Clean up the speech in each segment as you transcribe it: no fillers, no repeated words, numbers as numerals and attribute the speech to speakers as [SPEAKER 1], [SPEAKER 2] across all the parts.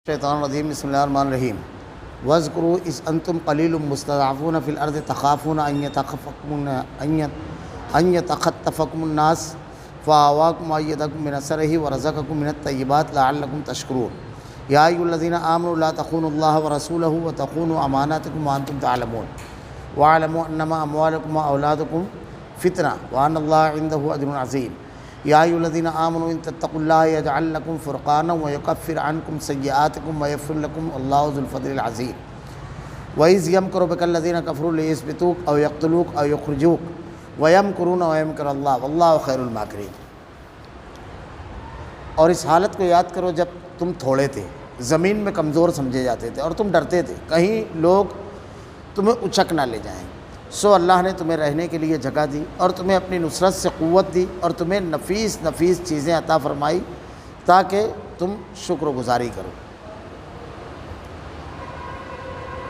[SPEAKER 1] شیطان الرجیم بسم اللہ الرحمن الرحیم وَاذْكُرُوا اِذْ أَنْتُمْ قَلِيلٌ مُسْتَضْعَفُونَ فِي الْأَرْضِ تَخَافُونَ أَنْ يَتَخَطَّفَكُمُ النَّاسُ فَآوَاكُمْ وَأَيَّدَكُم بِنَصْرِهِ وَرَزَقَكُم مِّنَ الطَّيِّبَاتِ لَعَلَّكُمْ تَشْكُرُونَ يَا أَيُّهَا الَّذِينَ آمَنُوا لَا تَخُونُوا اللَّهَ وَرَسُولَهُ وَتَخُونُوا أَمَانَاتِكُمْ وَأَنْتُمْ تَعْلَمُونَ وَاعْلَمُوا أَنَّمَا أَمْوَالُكُمْ وَأَوْلَادُكُمْ فِتْنَةٌ وَأَنَّ اللَّهَ عِندَهُ أَجْرٌ عَظِيمٌ يَا أَيُّهَا الَّذِينَ آمَنُوا إِن تَتَّقُوا اللَّهَ يَجْعَل لَّكُمْ فُرْقَانًا وَيُكَفِّرْ عَنكُمْ سَيِّئَاتِكُمْ وَيَغْفِرْ لَكُمْ وَاللَّهُ ذُو الْفَضْلِ الْعَظِيمِ وَإِذْ يَمْكُرُ بِكَ الَّذِينَ كَفَرُوا لِيُثْبِتُوكَ أَوْ يَقْتُلُوكَ أَوْ يُخْرِجُوكَ وَيَمْكُرُونَ وَيَمْكُرُ اللَّهُ وَاللَّهُ خَيْرُ الْمَاكِرِينَ۔ اور اس حالت کو یاد کرو جب تم تھوڑے تھے، زمین میں کمزور سمجھے جاتے تھے اور تم ڈرتے تھے کہیں لوگ تمہیں اچک نہ لے جائیں، سو اللہ نے تمہیں رہنے کے لیے جگہ دی اور تمہیں اپنی نصرت سے قوت دی اور تمہیں نفیس چیزیں عطا فرمائی تاکہ تم شکر و گزاری کرو۔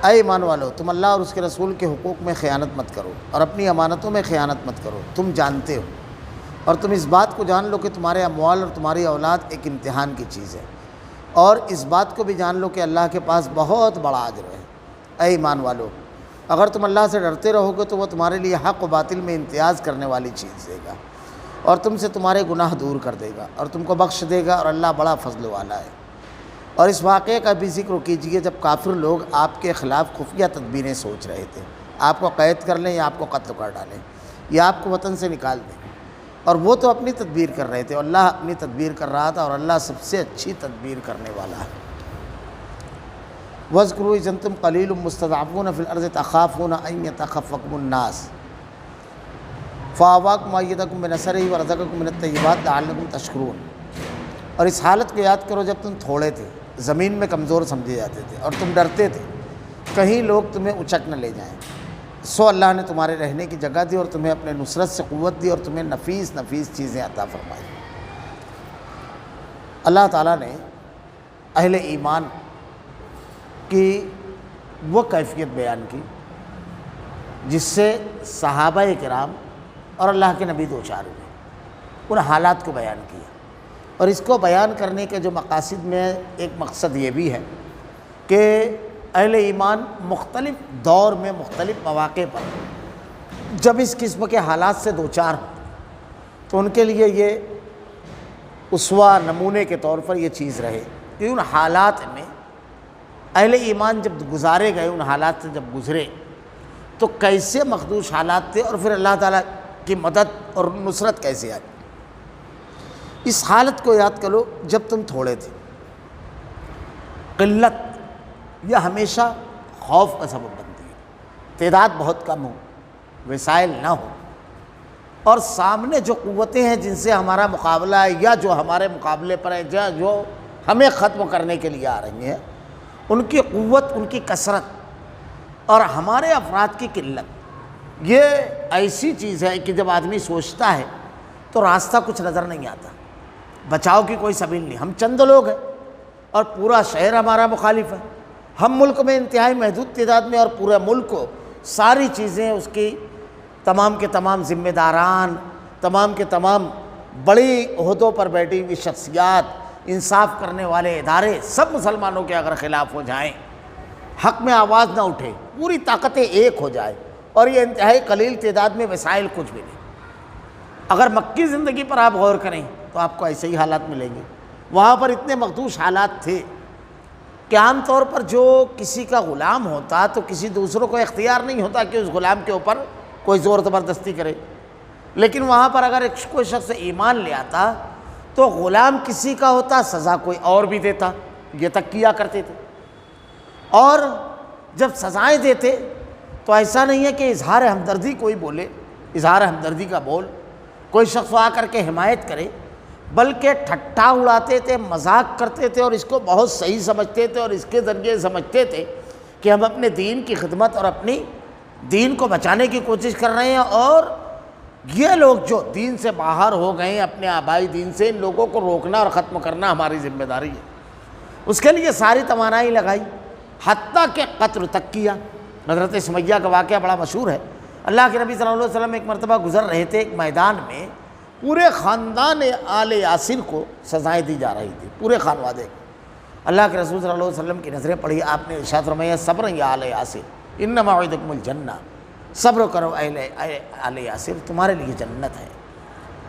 [SPEAKER 1] اے ایمان والو، تم اللہ اور اس کے رسول کے حقوق میں خیانت مت کرو اور اپنی امانتوں میں خیانت مت کرو، تم جانتے ہو اور تم اس بات کو جان لو کہ تمہارے اموال اور تمہاری اولاد ایک امتحان کی چیز ہے، اور اس بات کو بھی جان لو کہ اللہ کے پاس بہت بڑا اجر ہے۔ اے ایمان والو، اگر تم اللہ سے ڈرتے رہو گے تو وہ تمہارے لیے حق و باطل میں امتیاز کرنے والی چیز دے گا اور تم سے تمہارے گناہ دور کر دے گا اور تم کو بخش دے گا، اور اللہ بڑا فضل والا ہے۔ اور اس واقعے کا بھی ذکر کیجئے جب کافر لوگ آپ کے خلاف خفیہ تدبیریں سوچ رہے تھے، آپ کو قید کر لیں یا آپ کو قتل کر ڈالیں یا آپ کو وطن سے نکال دیں، اور وہ تو اپنی تدبیر کر رہے تھے، اللہ اپنی تدبیر کر رہا تھا، اور اللہ سب سے اچھی تدبیر کرنے والا ہے۔ وَاذْكُرُوا إِذْ أَنْتُمْ قَلِيلٌ مُسْتَضْعَفُونَ فِي الْأَرْضِ تَخَافُونَ أَنْ يَتَخَطَّفَكُمُ النَّاسُ فَآوَاكُمْ وَأَيَّدَكُم بِنَصْرِهِ وَرَزَقَكُم مِّنَ الطَّيِّبَاتِ لَعَلَّكُمْ تَشْكُرُونَ۔ اور اس حالت کو یاد کرو جب تم تھوڑے تھے، زمین میں کمزور سمجھے جاتے تھے اور تم ڈرتے تھے کہیں لوگ تمہیں اچک نہ لے جائیں، سو اللہ نے تمہارے رہنے کی جگہ دی اور تمہیں اپنے نصرت سے قوت دی اور تمہیں نفیس چیزیں عطا فرمائی۔ اللہ تعالیٰ نے اہل ایمان کی وہ کیفیت بیان کی جس سے صحابہ کرام اور اللہ کے نبی دو چار ہوئے، ان حالات کو بیان کیا، اور اس کو بیان کرنے کے جو مقاصد میں ایک مقصد یہ بھی ہے کہ اہل ایمان مختلف دور میں مختلف مواقع پر جب اس قسم کے حالات سے دو چار ہوں تو ان کے لیے یہ اسوہ نمونے کے طور پر یہ چیز رہے کہ ان حالات میں اہل ایمان جب گزارے گئے، ان حالات سے جب گزرے تو کیسے مخدوش حالات تھے اور پھر اللہ تعالیٰ کی مدد اور نصرت کیسے آئی۔ اس حالت کو یاد کرو جب تم تھوڑے تھے، قلت یہ ہمیشہ خوف کا سبب بنتی ہے، تعداد بہت کم ہو، وسائل نہ ہو، اور سامنے جو قوتیں ہیں جن سے ہمارا مقابلہ ہے یا جو ہمارے مقابلے پر ہے یا جو ہمیں ختم کرنے کے لیے آ رہی ہیں، ان کی قوت، ان کی کثرت اور ہمارے افراد کی قلت، یہ ایسی چیز ہے کہ جب آدمی سوچتا ہے تو راستہ کچھ نظر نہیں آتا، بچاؤ کی کوئی سبیل نہیں۔ ہم چند لوگ ہیں اور پورا شہر ہمارا مخالف ہے، ہم ملک میں انتہائی محدود تعداد میں، اور پورے ملک کو ساری چیزیں اس کی تمام کے تمام ذمہ داران، تمام کے تمام بڑی عہدوں پر بیٹھی ہوئی شخصیات، انصاف کرنے والے ادارے سب مسلمانوں کے اگر خلاف ہو جائیں، حق میں آواز نہ اٹھے، پوری طاقتیں ایک ہو جائے، اور یہ انتہائی قلیل تعداد میں وسائل کچھ بھی نہیں۔ اگر مکی زندگی پر آپ غور کریں تو آپ کو ایسے ہی حالات ملیں گے، وہاں پر اتنے مخدوش حالات تھے کہ عام طور پر جو کسی کا غلام ہوتا تو کسی دوسروں کو اختیار نہیں ہوتا کہ اس غلام کے اوپر کوئی زور زبردستی کرے، لیکن وہاں پر اگر کوئی شخص ایمان لے آتا تو غلام کسی کا ہوتا سزا کوئی اور بھی دیتا، یہ تک کیا کرتے تھے۔ اور جب سزائیں دیتے تو ایسا نہیں ہے کہ اظہار ہمدردی کوئی بولے، اظہار ہمدردی کا بول کوئی شخص آ کر کے حمایت کرے، بلکہ ٹھٹھا اڑاتے تھے، مذاق کرتے تھے، اور اس کو بہت صحیح سمجھتے تھے، اور اس کے ذریعے سمجھتے تھے کہ ہم اپنے دین کی خدمت اور اپنی دین کو بچانے کی کوشش کر رہے ہیں، اور یہ لوگ جو دین سے باہر ہو گئے ہیں، اپنے آبائی دین سے، ان لوگوں کو روکنا اور ختم کرنا ہماری ذمہ داری ہے۔ اس کے لیے ساری توانائی لگائی، حتیٰ کہ قتل تک کیا۔ حضرت سمیہ کا واقعہ بڑا مشہور ہے، اللہ کے نبی صلی اللہ علیہ وسلم ایک مرتبہ گزر رہے تھے، ایک میدان میں پورے خاندان آل یاسر کو سزائیں دی جا رہی تھی، پورے خانوادے کو، اللہ کے رسول صلی اللہ علیہ وسلم کی نظریں پڑھی، آپ نے ارشاد فرمایا صبر یا آل یاسر ان موعدکم الجنہ، صبر کرو آل یاسر، تمہارے لیے جنت ہے۔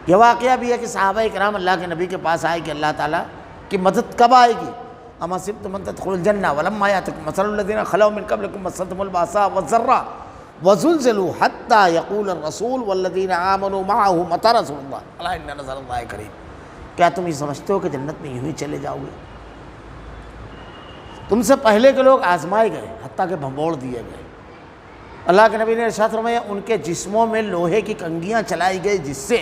[SPEAKER 1] یہ واقعہ بھی ہے کہ صحابہ کرام اللہ کے نبی کے پاس آئے کہ اللہ تعالیٰ کی مدد کب آئے گی؟ اما حسبتم ان تدخلوا الجنہ ولما یأتکم مثل الذین خلوا من قبلکم مستهم البأساء والضراء وزلزلوا حتى يقول الرسول والذین آمنوا معه متى نصر اللہ الا ان نصر اللہ قریب۔ کیا تم یہ سمجھتے ہو کہ جنت میں یوں ہی چلے جاؤ گے؟ تم سے پہلے کے لوگ آزمائے گئے حتیٰ کہ بھنبوڑ دیے گئے۔ اللہ کے نبی نے ارشاد فرمایا ان کے جسموں میں لوہے کی کنگیاں چلائی گئی جس سے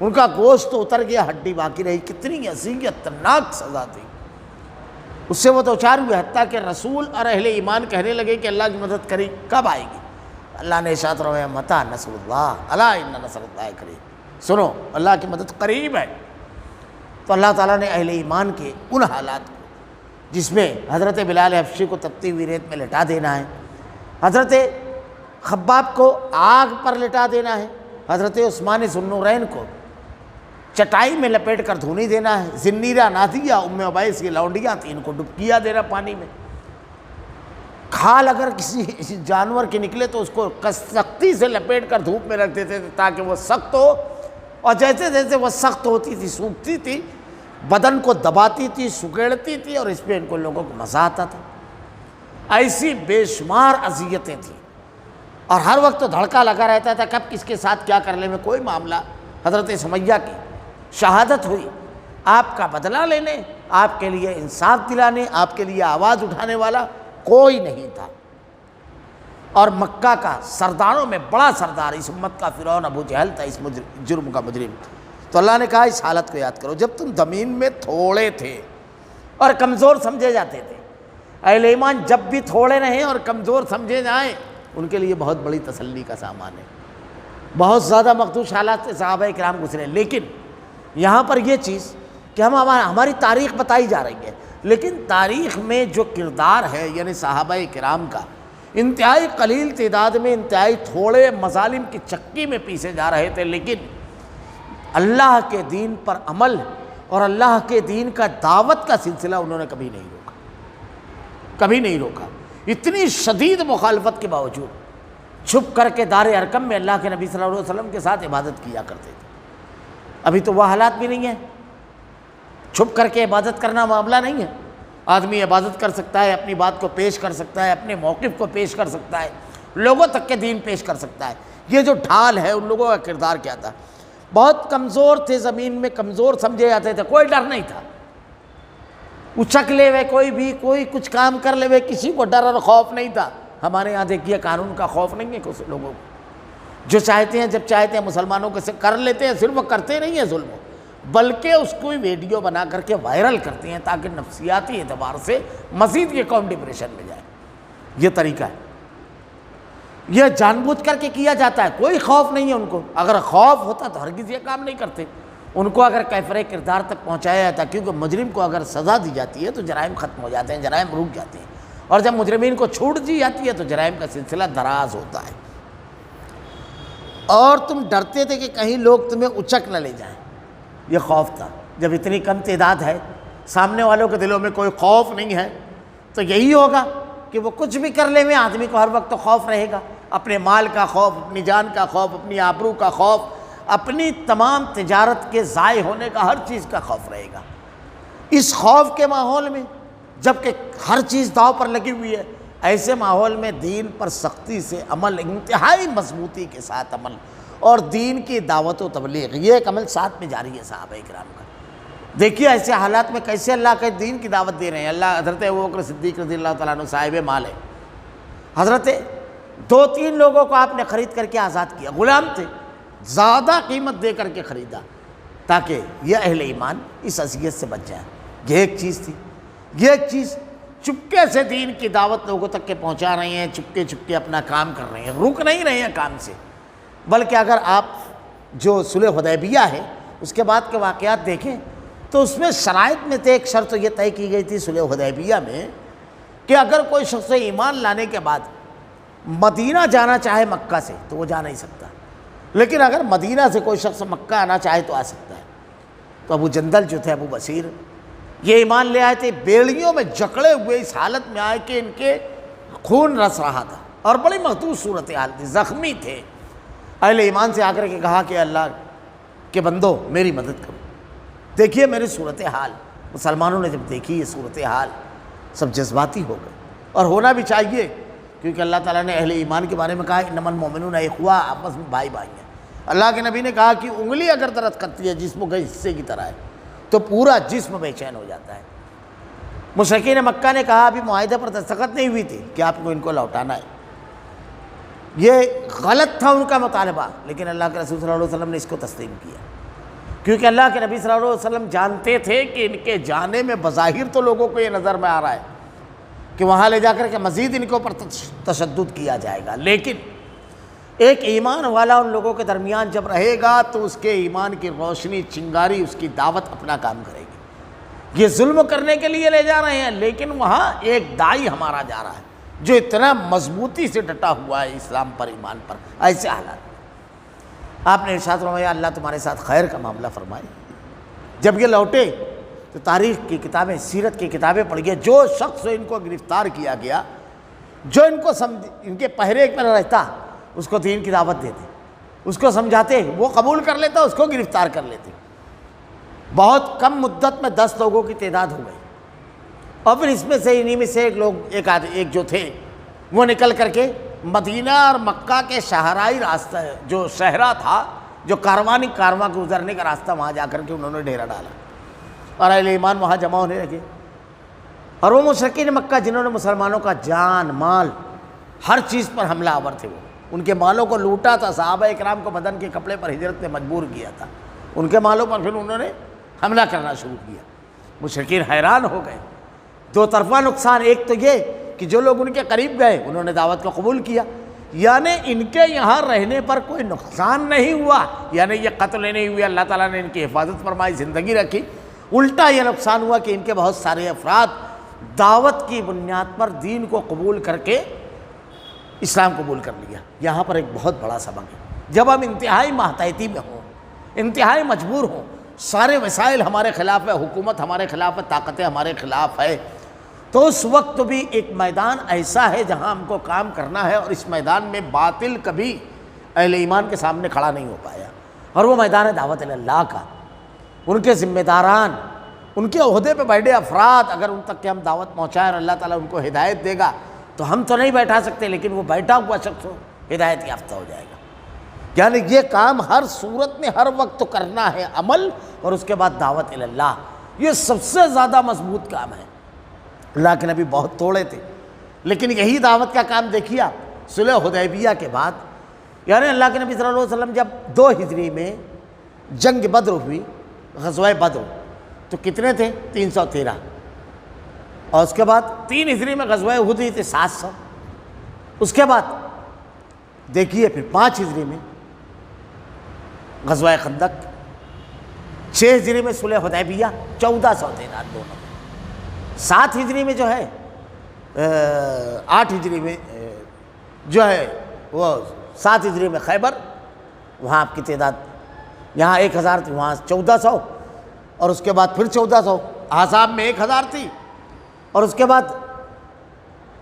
[SPEAKER 1] ان کا گوشت تو اتر گیا، ہڈی باقی رہی۔ کتنی اذیتناک سزا تھی، اس سے وہ دو چار ہوئے، حتیٰ کہ رسول اور اہل ایمان کہنے لگے کہ اللہ کی مدد کری کب آئے گی؟ اللہ نے ارشاد فرمایا متى نصر اللہ الا ان نصر اللہ قریب، سنو اللہ کی مدد قریب ہے۔ تو اللہ تعالیٰ نے اہل ایمان کے ان حالات کو جس میں حضرت بلال حبشی کو تپتی ہوئی ریت میں لٹا دینا ہے، حضرت خباب کو آگ پر لٹا دینا ہے، حضرت عثمان ذوالنورین کو چٹائی میں لپیٹ کر دھونی دینا ہے، زنیرہ نادیہ ام عبیس کی لونڈیاں تھیں، ان کو ڈبکیاں دینا پانی میں۔ کھال اگر کسی جانور کے نکلے تو اس کو سختی سے لپیٹ کر دھوپ میں رکھ دیتے تھے تاکہ وہ سخت ہو، اور جیسے جیسے وہ سخت ہوتی تھی سوکھتی تھی، بدن کو دباتی تھی، سکیڑتی تھی، اور اس پہ ان کو لوگوں کو مزہ آتا تھا۔ ایسی بے شمار اذیتیں تھیں، اور ہر وقت تو دھڑکا لگا رہتا تھا کب کس کے ساتھ کیا کر لیں میں کوئی معاملہ۔ حضرت سمیہ کی شہادت ہوئی، آپ کا بدلہ لینے، آپ کے لیے انصاف دلانے، آپ کے لیے آواز اٹھانے والا کوئی نہیں تھا۔ اور مکہ کا سرداروں میں بڑا سردار، اس امت کا فرعون ابو جہل تھا، اس جرم کا مجرم۔ تو اللہ نے کہا اس حالت کو یاد کرو جب تم زمین میں تھوڑے تھے اور کمزور سمجھے جاتے تھے۔ اہل ایمان جب بھی تھوڑے رہیں اور کمزور سمجھے جائیں ان کے لیے بہت بڑی تسلی کا سامان ہے۔ بہت زیادہ مخدوش حالات سے صحابہ کرام گزرے، لیکن یہاں پر یہ چیز کہ ہماری تاریخ بتائی جا رہی ہے، لیکن تاریخ میں جو کردار ہے یعنی صحابہ کرام کا، انتہائی قلیل تعداد میں انتہائی تھوڑے مظالم کی چکی میں پیسے جا رہے تھے، لیکن اللہ کے دین پر عمل اور اللہ کے دین کا دعوت کا سلسلہ انہوں نے کبھی نہیں روکا، کبھی نہیں روکا۔ اتنی شدید مخالفت کے باوجود چھپ کر کے دار ارقم میں اللہ کے نبی صلی اللہ علیہ وسلم کے ساتھ عبادت کیا کرتے تھے۔ ابھی تو وہ حالات بھی نہیں ہیں، چھپ کر کے عبادت کرنا معاملہ نہیں ہے۔ آدمی عبادت کر سکتا ہے، اپنی بات کو پیش کر سکتا ہے، اپنے موقف کو پیش کر سکتا ہے، لوگوں تک کے دین پیش کر سکتا ہے۔ یہ جو ڈھال ہے ان لوگوں کا کردار کیا تھا؟ بہت کمزور تھے، زمین میں کمزور سمجھے جاتے تھے، کوئی ڈر نہیں تھا، اچک لے ہوئے کوئی کچھ کام کر لے ہوئے، کسی کو ڈر اور خوف نہیں تھا۔ ہمارے یہاں دیکھیے قانون کا خوف نہیں ہے کچھ لوگوں کو، جو چاہتے ہیں جب چاہتے ہیں مسلمانوں کو کر لیتے ہیں، صرف وہ کرتے نہیں ہیں ظلم، بلکہ اس کو ویڈیو بنا کر کے وائرل کرتے ہیں تاکہ نفسیاتی اعتبار سے مزید یہ قوم ڈپریشن میں جائے۔ یہ طریقہ ہے، یہ جان بوجھ کر کے کیا جاتا ہے، کوئی خوف نہیں ہے ان کو۔ اگر خوف ہوتا تو ہرگز یہ کام نہیں کرتے۔ ان کو اگر کیفر کردار تک پہنچایا جاتا، کیونکہ مجرم کو اگر سزا دی جاتی ہے تو جرائم ختم ہو جاتے ہیں، جرائم رک جاتے ہیں، اور جب مجرمین کو چھوٹ دی جاتی ہے تو جرائم کا سلسلہ دراز ہوتا ہے۔ اور تم ڈرتے تھے کہ کہیں لوگ تمہیں اچک نہ لے جائیں، یہ خوف تھا۔ جب اتنی کم تعداد ہے، سامنے والوں کے دلوں میں کوئی خوف نہیں ہے، تو یہی ہوگا کہ وہ کچھ بھی کر لے میں آدمی کو ہر وقت تو خوف رہے گا، اپنے مال کا خوف، اپنی جان کا خوف، اپنی آبرو کا خوف، اپنی تمام تجارت کے ضائع ہونے کا، ہر چیز کا خوف رہے گا۔ اس خوف کے ماحول میں جب کہ ہر چیز داؤ پر لگی ہوئی ہے، ایسے ماحول میں دین پر سختی سے عمل، انتہائی مضبوطی کے ساتھ عمل، اور دین کی دعوت و تبلیغ، یہ ایک عمل ساتھ میں جاری ہے صحابہ کرام کا۔ دیکھیے ایسے حالات میں کیسے اللہ کے دین کی دعوت دے رہے ہیں۔ اللہ حضرت ابوبکر صدیق رضی اللہ تعالیٰ عنہ صاحب مال ہے، حضرت 2-3 لوگوں کو آپ نے خرید کر کے آزاد کیا، غلام تھے، زیادہ قیمت دے کر کے خریدا تاکہ یہ اہل ایمان اس اذیت سے بچ جائیں۔ یہ ایک چیز تھی، یہ ایک چیز چپکے سے دین کی دعوت لوگوں تک کے پہنچا رہے ہیں، چپکے اپنا کام کر رہے ہیں، رک نہیں رہے ہیں کام سے۔ بلکہ اگر آپ جو صلح حدیبیہ ہے اس کے بعد کے واقعات دیکھیں تو اس میں شرائط میں ایک شرط یہ طے کی گئی تھی صلح حدیبیہ میں کہ اگر کوئی شخص ایمان لانے کے بعد مدینہ جانا چاہے مکہ سے تو وہ جا نہیں سکتا، لیکن اگر مدینہ سے کوئی شخص مکہ آنا چاہے تو آ سکتا ہے۔ تو ابو جندل جو تھے، ابو بصیر یہ ایمان لے آئے تھے، بیڑیوں میں جکڑے ہوئے اس حالت میں آئے کہ ان کے خون رس رہا تھا اور بڑی مخدوش صورتحال تھی، زخمی تھے۔ اہل ایمان سے آ کر کے کہا کہ اللہ کے بندو میری مدد کرو، دیکھیے میری صورتحال۔ مسلمانوں نے جب دیکھی یہ صورتحال سب جذباتی ہو گئے، اور ہونا بھی چاہیے، کیونکہ اللہ تعالیٰ نے اہل ایمان کے بارے میں کہا انما المؤمنون اخوہ، آپس میں بھائی بھائی ہیں۔ اللہ کے نبی نے کہا کہ انگلی اگر درد کرتی ہے جسم کے حصے کی طرح ہے تو پورا جسم بے چین ہو جاتا ہے۔ مشرکین مکہ نے کہا ابھی معاہدے پر دستخط نہیں ہوئی تھی کہ آپ کو ان کو لوٹانا ہے، یہ غلط تھا ان کا مطالبہ، لیکن اللہ کے رسول صلی اللہ علیہ وسلم نے اس کو تسلیم کیا، کیونکہ اللہ کے نبی صلی اللہ علیہ وسلم جانتے تھے کہ ان کے جانے میں بظاہر تو لوگوں کو یہ نظر میں آ رہا ہے کہ وہاں لے جا کر کے مزید ان کے اوپر تشدد کیا جائے گا، لیکن ایک ایمان والا ان لوگوں کے درمیان جب رہے گا تو اس کے ایمان کی روشنی چنگاری اس کی دعوت اپنا کام کرے گی۔ یہ ظلم کرنے کے لیے لے جا رہے ہیں، لیکن وہاں ایک داعی ہمارا جا رہا ہے جو اتنا مضبوطی سے ڈٹا ہوا ہے اسلام پر، ایمان پر۔ ایسے حالات آپ نے ارشاد فرمایا اللہ تمہارے ساتھ خیر کا معاملہ فرمائے۔ جب یہ لوٹے تو تاریخ کی کتابیں، سیرت کی کتابیں پڑھیے، جو شخص ان کو گرفتار کیا گیا، جو ان کے پہرے پر رہتا اس کو دین کی دعوت دیتے، اس کو سمجھاتے، وہ قبول کر لیتا، اس کو گرفتار کر لیتے۔ بہت کم مدت میں 10 لوگوں کی تعداد ہو گئی، اور پھر اس میں سے انہی میں سے ایک جو تھے وہ نکل کر کے مدینہ اور مکہ کے شہرائی راستہ، جو شہرہ تھا، جو کارواں گزرنے کا راستہ، وہاں جا کر کے انہوں نے ڈیرا ڈالا اور اہل ایمان وہاں جمع ہونے لگے۔ اور وہ مشرکین مکہ جنہوں نے مسلمانوں کا جان مال ہر چیز پر حملہ آور تھے، وہ ان کے مالوں کو لوٹا تھا، صحابہ اکرام کو بدن کے کپڑے پر ہجرت نے مجبور کیا تھا، ان کے مالوں پر پھر انہوں نے حملہ کرنا شروع کیا۔ مشرکین حیران ہو گئے، دو طرفہ نقصان، ایک تو یہ کہ جو لوگ ان کے قریب گئے انہوں نے دعوت کو قبول کیا، یعنی ان کے یہاں رہنے پر کوئی نقصان نہیں ہوا، یعنی یہ قتل نہیں ہوئے، اللہ تعالیٰ نے ان کی حفاظت فرمائی، زندگی رکھی، الٹا یہ نقصان ہوا کہ ان کے بہت سارے افراد دعوت کی بنیاد پر دین کو قبول کر کے اسلام قبول کر لیا۔ یہاں پر ایک بہت بڑا سبق ہے، جب ہم انتہائی محتاطی میں ہوں، انتہائی مجبور ہوں، سارے وسائل ہمارے خلاف ہے، حکومت ہمارے خلاف ہے، طاقتیں ہمارے خلاف ہے، تو اس وقت بھی ایک میدان ایسا ہے جہاں ہم کو کام کرنا ہے، اور اس میدان میں باطل کبھی اہل ایمان کے سامنے کھڑا نہیں ہو پایا، اور وہ میدان ہے دعوت اللہ کا۔ ان کے ذمہ داران، ان کے عہدے پہ بیٹھے افراد، اگر ان تک کہ ہم دعوت پہنچائیں اور اللہ تعالیٰ ان کو ہدایت دے گا تو ہم تو نہیں بیٹھا سکتے، لیکن وہ بیٹھا ہوا شخص ہدایت یافتہ ہو جائے گا۔ یعنی یہ کام ہر صورت میں ہر وقت کرنا ہے، عمل اور اس کے بعد دعوت اللہ، یہ سب سے زیادہ مضبوط کام ہے۔ اللہ کے نبی بہت توڑے تھے، لیکن یہی دعوت کا کام دیکھیے آپ، صلح حدیبیہ کے بعد، یعنی اللہ کے نبی صلی اللہ علیہ وسلم جب 2 ہجری میں جنگ بدر ہوئی، غزوہ بدر، تو کتنے تھے؟ 313، اور اس کے بعد 3 ہجری میں غزوہ احد ہوئی تھی 700، اس کے بعد دیکھیے پھر 5 ہجری میں غزوہ خندق، 6 ہجری میں صلح حدیبیہ، 1400 تعداد دونوں، 7 ہجری میں جو ہے 8 ہجری میں جو ہے وہ 7 ہجری میں خیبر، وہاں آپ کی تعداد یہاں 1000 تھی، وہاں 1400، اور اس کے بعد پھر 1400، احزاب میں 1000 تھی، اور اس کے بعد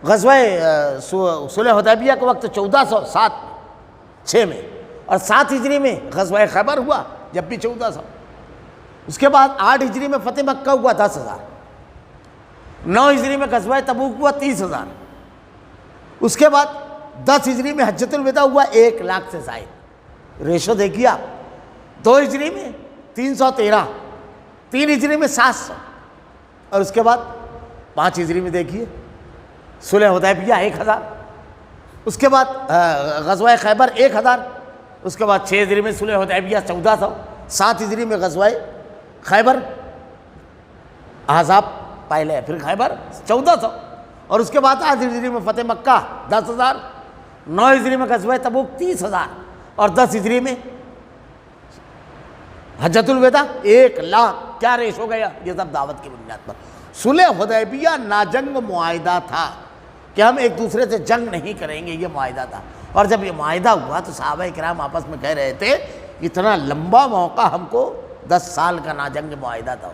[SPEAKER 1] غزوہ صلح حدیبیہ کے وقت 1407 میں، اور 7 ہجری میں غزوہ خیبر ہوا جب بھی 1400، اس کے بعد 8 ہجری میں فتح مکہ ہوا 10,000، 9 ہجری میں غزوہ تبوک ہوا 30,000، اس کے بعد 10 ہجری میں حجۃ الوداع ہوا 1 لاکھ سے زائد۔ ریشو دیکھیے آپ، 2 ہجری میں 313، 3 ہجری میں 700، اور اس کے بعد 5 ہجری میں دیکھیے صلح حدیبیہ 1000، اس کے بعد غزوہ خیبر 1000، اس کے بعد 6 ہجری میں صلح حدیبیہ 1400، 7 ہجری میں غزوہ خیبر، احزاب پہلے پھر خیبر 1400، اور اس کے بعد 8 ہجری میں فتح مکہ 10,000، 9 ہجری میں غزوہ تبوک 30,000، اور 10 ہجری میں حجۃ الوداع 1 لاکھ۔ کیا ریش ہو گیا؟ یہ سب دعوت کی بنیاد پر۔ صلح حدیبیہ ناجنگ معاہدہ تھا کہ ہم ایک دوسرے سے جنگ نہیں کریں گے، یہ معاہدہ تھا، اور جب یہ معاہدہ ہوا تو صحابہ کرام آپس میں کہہ رہے تھے اتنا لمبا موقع ہم کو 10 سال کا ناجنگ معاہدہ تھا،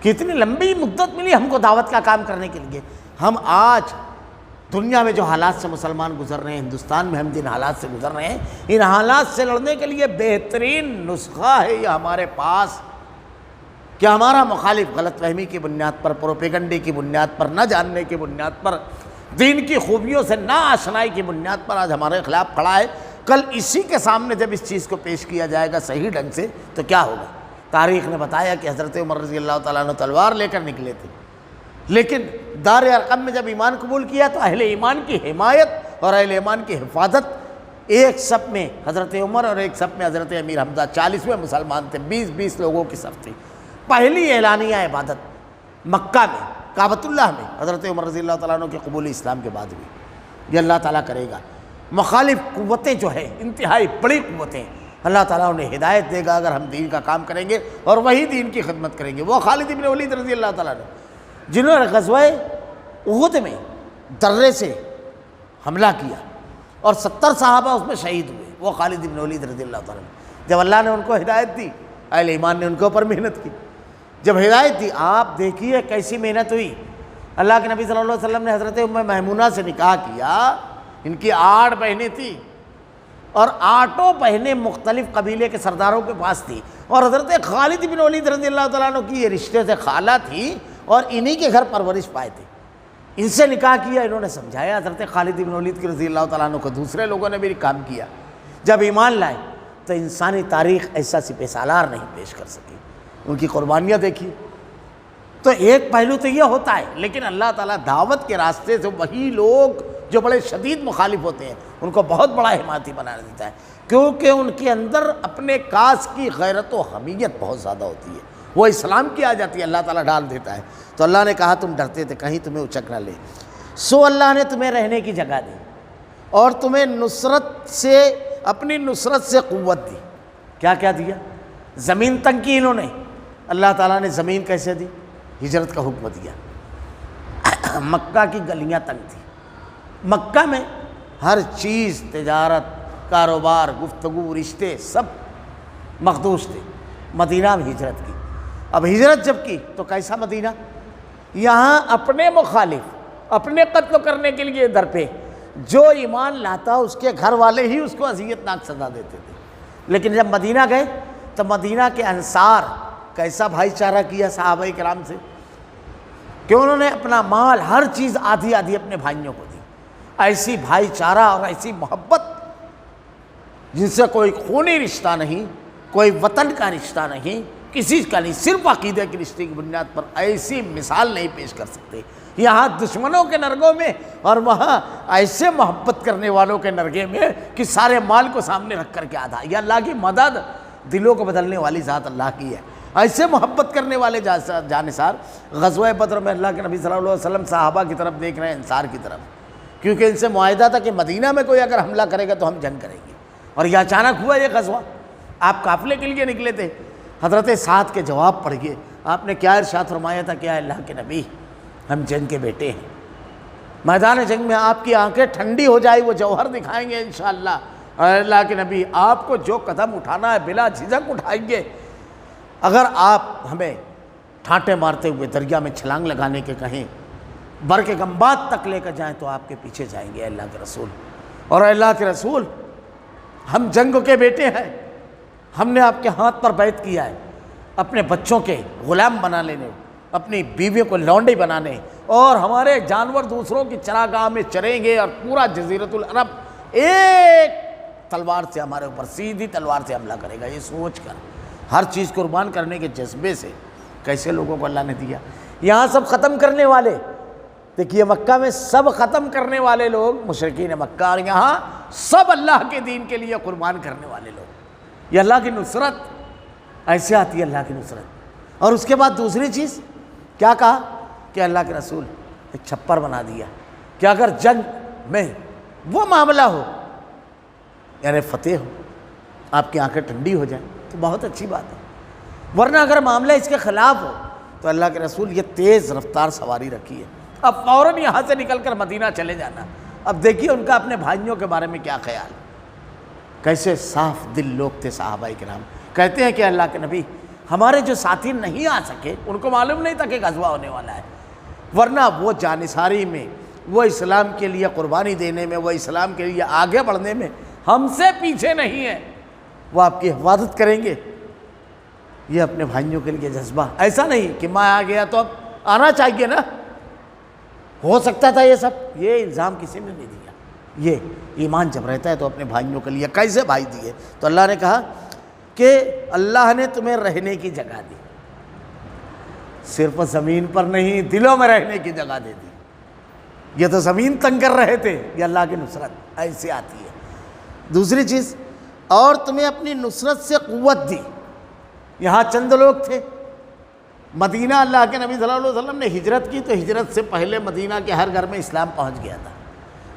[SPEAKER 1] کتنی لمبی مدت ملی ہم کو دعوت کا کام کرنے کے لیے. ہم آج دنیا میں جو حالات سے مسلمان گزر رہے ہیں، ہندوستان میں ہم جن حالات سے گزر رہے ہیں، ان حالات سے لڑنے کے لیے بہترین نسخہ ہے یہ ہمارے پاس کہ ہمارا مخالف غلط فہمی کی بنیاد پر، پروپیگنڈے کی بنیاد پر، نہ جاننے کی بنیاد پر، دین کی خوبیوں سے نا آشنائی کی بنیاد پر آج ہمارے خلاف کھڑا ہے. کل اسی کے سامنے جب اس چیز کو پیش کیا جائے گا صحیح ڈھنگ سے تو کیا ہوگا؟ تاریخ نے بتایا کہ حضرت عمر رضی اللہ تعالیٰ عنہ تلوار لے کر نکلے تھے، لیکن دار ارقم میں جب ایمان قبول کیا تو اہل ایمان کی حمایت اور اہل ایمان کی حفاظت، ایک صف میں حضرت عمر اور ایک صف میں حضرت امیر حمزہ، 40ویں مسلمان تھے، 20 لوگوں کی صف تھی. پہلی اعلانیہ عبادت مکہ میں کعبۃ اللہ میں حضرت عمر رضی اللہ تعالیٰ عنہ کے قبول اسلام کے بعد ہوئی. یہ اللہ تعالیٰ کرے گا. مخالف قوتیں جو ہے انتہائی بڑی قوتیں، اللہ تعالیٰ انہیں ہدایت دے گا اگر ہم دین کا کام کریں گے اور وہی دین کی خدمت کریں گے. وہ خالد بن ولید رضی اللہ تعالیٰ عنہ جنہوں نے غزوہ احد میں درے سے حملہ کیا اور 70 صحابہ اس میں شہید ہوئے، وہ خالد بن ولید رضی اللہ تعالیٰ عنہ. جب اللہ نے ان کو ہدایت دی، اہل ایمان نے ان کے اوپر محنت کی. جب ہدایت دی، آپ دیکھیے کیسی محنت ہوئی. اللہ کے نبی صلی اللہ علیہ وسلم نے حضرت ام میمونہ سے نکاح کیا. ان کی 8 بہنیں تھیں اور 8 بہنیں مختلف قبیلے کے سرداروں کے پاس تھی، اور حضرت خالد بن ولید رضی اللہ تعالیٰ عنہ کی یہ رشتے سے خالہ تھی اور انہی کے گھر پرورش پائے تھے. ان سے نکاح کیا، انہوں نے سمجھایا حضرت خالد بن ولید کی رضی اللہ تعالیٰ عنہ کو. دوسرے لوگوں نے بھی کام کیا. جب ایمان لائے تو انسانی تاریخ ایسا سپہ سالار نہیں پیش کر سکی. ان کی قربانیاں دیکھی. تو ایک پہلو تو یہ ہوتا ہے، لیکن اللہ تعالیٰ دعوت کے راستے سے وہی لوگ جو بڑے شدید مخالف ہوتے ہیں ان کو بہت بڑا حمایتی بنا دیتا ہے، کیونکہ ان کے اندر اپنے کاس کی غیرت و حمیت بہت زیادہ ہوتی ہے. وہ اسلام کی آ جاتی ہے، اللہ تعالیٰ ڈال دیتا ہے. تو اللہ نے کہا تم ڈرتے تھے کہیں تمہیں اچک نہ لے، سو اللہ نے تمہیں رہنے کی جگہ دی اور تمہیں نصرت سے، اپنی نصرت سے قوت دی. کیا کیا دیا؟ زمین تنگ کی انہوں نے، اللہ تعالیٰ نے زمین کیسے دی؟ ہجرت کا حکم دیا. مکہ کی گلیاں تنگ تھی، مکہ میں ہر چیز، تجارت، کاروبار، گفتگو، رشتے سب مخدوش تھے. مدینہ میں ہجرت کی. اب ہجرت جب کی تو کیسا مدینہ؟ یہاں اپنے مخالف، اپنے قتل کرنے کے لیے در پہ جو ایمان لاتا اس کے گھر والے ہی اس کو اذیت ناک سزا دیتے تھے. لیکن جب مدینہ گئے تو مدینہ کے انصار کیسا بھائی چارہ کیا صحابہ کرام سے کہ انہوں نے اپنا مال، ہر چیز آدھی آدھی اپنے بھائیوں کو دی. ایسی بھائی چارہ اور ایسی محبت جن سے کوئی خونی رشتہ نہیں، کوئی وطن کا رشتہ نہیں، کسی کا نہیں، صرف عقیدے کی رشتے کی بنیاد پر ایسی مثال نہیں پیش کر سکتے. یہاں دشمنوں کے نرگوں میں اور وہاں ایسے محبت کرنے والوں کے نرگے میں کہ سارے مال کو سامنے رکھ کر کے آدھا. یہ اللہ کی مدد، دلوں کو بدلنے والی ذات اللہ کی ہے. ایسے محبت کرنے والے جانثار. غزوہ بدر میں اللہ کے نبی صلی اللہ علیہ وسلم صحابہ کی طرف دیکھ رہے ہیں، انصار کی طرف، کیونکہ ان سے معاہدہ تھا کہ مدینہ میں کوئی اگر حملہ کرے گا تو ہم جنگ کریں گے. اور یہ اچانک ہوا یہ غزوہ. آپ قافلے کے لیے نکلے تھے، حضرت سعد کے جواب پڑھیے. آپ نے کیا ارشاد فرمایا تھا؟ کیا اللہ کے نبی، ہم جنگ کے بیٹے ہیں. میدان جنگ میں آپ کی آنکھیں ٹھنڈی ہو جائے، وہ جوہر دکھائیں گے انشاءاللہ. اور اللہ کے نبی، آپ کو جو قدم اٹھانا ہے بلا جھجک اٹھائیں گے. اگر آپ ہمیں ٹھانٹے مارتے ہوئے دریا میں چھلانگ لگانے کے کہیں، بر کے گنبات تک لے کر جائیں تو آپ کے پیچھے جائیں گے اللہ کے رسول. اور اللہ کے رسول، ہم جنگ کے بیٹے ہیں، ہم نے آپ کے ہاتھ پر بیعت کیا ہے اپنے بچوں کے غلام بنا لینے، اپنی بیویوں کو لونڈی بنانے، اور ہمارے جانور دوسروں کی چراگاہ میں چریں گے، اور پورا جزیرۃ العرب ایک تلوار سے ہمارے اوپر، سیدھی تلوار سے حملہ کرے گا. یہ سوچ کر ہر چیز قربان کرنے کے جذبے سے کیسے لوگوں کو اللہ نے دیا. یہاں سب ختم کرنے والے، دیکھیے مکہ میں سب ختم کرنے والے لوگ مشرکین مکہ، اور یہاں سب اللہ کے دین کے لیے قربان کرنے والے لوگ. یہ اللہ کی نصرت ایسے آتی ہے، اللہ کی نصرت. اور اس کے بعد دوسری چیز کیا کہا کہ اللہ کے رسول ایک چھپر بنا دیا کہ اگر جنگ میں وہ معاملہ ہو، یعنی فتح ہو، آپ کی آنکھیں ٹھنڈی ہو جائیں تو بہت اچھی بات ہے. ورنہ اگر معاملہ اس کے خلاف ہو تو اللہ کے رسول یہ تیز رفتار سواری رکھی ہے، اب فوراً یہاں سے نکل کر مدینہ چلے جانا. اب دیکھیے ان کا اپنے بھائیوں کے بارے میں کیا خیال، کیسے صاف دل لوگ تھے صحابہ کرام. کہتے ہیں کہ اللہ کے نبی، ہمارے جو ساتھی نہیں آ سکے ان کو معلوم نہیں تھا کہ غزوہ ہونے والا ہے، ورنہ وہ جانثاری میں، وہ اسلام کے لیے قربانی دینے میں، وہ اسلام کے لیے آگے بڑھنے میں ہم سے پیچھے نہیں ہیں، وہ آپ کی حفاظت کریں گے۔ یہ اپنے بھائیوں کے لیے جذبہ، ایسا نہیں کہ میں آ گیا تو اب آنا چاہیے نا، ہو سکتا تھا یہ سب، یہ الزام کسی نے نہیں دیا۔ یہ ایمان جب رہتا ہے تو اپنے بھائیوں کے لیے کیسے بھائی دیے، تو اللہ نے کہا کہ اللہ نے تمہیں رہنے کی جگہ دی، صرف زمین پر نہیں دلوں میں رہنے کی جگہ دے دی۔ یہ تو زمین تنگ کر رہے تھے، یہ اللہ کی نصرت ایسے آتی ہے۔ دوسری چیز، اور تمہیں اپنی نصرت سے قوت دی۔ یہاں چند لوگ تھے، مدینہ اللہ کے نبی صلی اللہ علیہ وسلم نے ہجرت کی تو ہجرت سے پہلے مدینہ کے ہر گھر میں اسلام پہنچ گیا تھا۔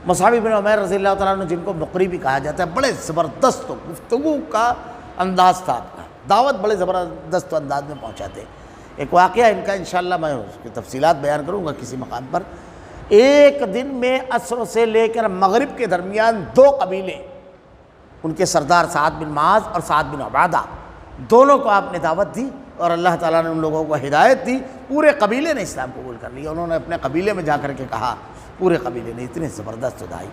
[SPEAKER 1] مصعب بن عمیر رضی اللہ تعالیٰ عنہ، جن کو مقری بھی کہا جاتا ہے، بڑے زبردست گفتگو کا انداز تھا آپ کا، دعوت بڑے زبردست انداز میں پہنچاتے۔ ایک واقعہ ان کا انشاءاللہ میں اس کی تفصیلات بیان کروں گا کسی مقام پر۔ ایک دن میں عصر سے لے کر مغرب کے درمیان دو قبیلے، ان کے سردار سعد بن معاذ اور سعد بن عبادہ، دونوں کو آپ نے دعوت دی اور اللہ تعالیٰ نے ان لوگوں کو ہدایت دی۔ پورے قبیلے نے اسلام قبول کر لیا۔ انہوں نے اپنے قبیلے میں جا کر کے کہا، پورے قبیلے نے، اتنے زبردست دعائی۔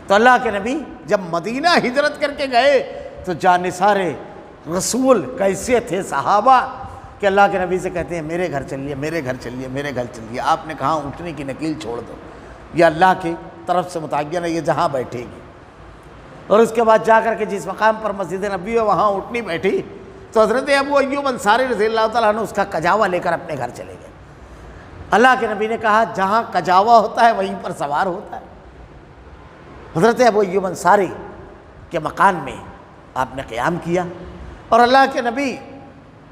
[SPEAKER 1] تو اللہ کے نبی جب مدینہ ہجرت کر کے گئے تو جانثار رسول کیسے تھے صحابہ کہ اللہ کے نبی سے کہتے ہیں میرے گھر چلیے، میرے گھر چلیے، میرے گھر چلیے۔ آپ نے کہا اٹھنے کی نکیل چھوڑ دو، یہ اللہ کی طرف سے متعین ہے، یہ جہاں بیٹھے گی۔ اور اس کے بعد جا کر کے جس مقام پر مسجد نبی ہے وہاں اٹھنی بیٹھی تو حضرت ابو ایوب انصاری رضی اللہ تعالیٰ عنہ اس کا کجاوا لے کر اپنے گھر چلے گئے۔ اللہ کے نبی نے کہا جہاں کجاوا ہوتا ہے وہیں پر سوار ہوتا ہے۔ حضرت ابو ایوب انصاری کے مکان میں آپ نے قیام کیا اور اللہ کے نبی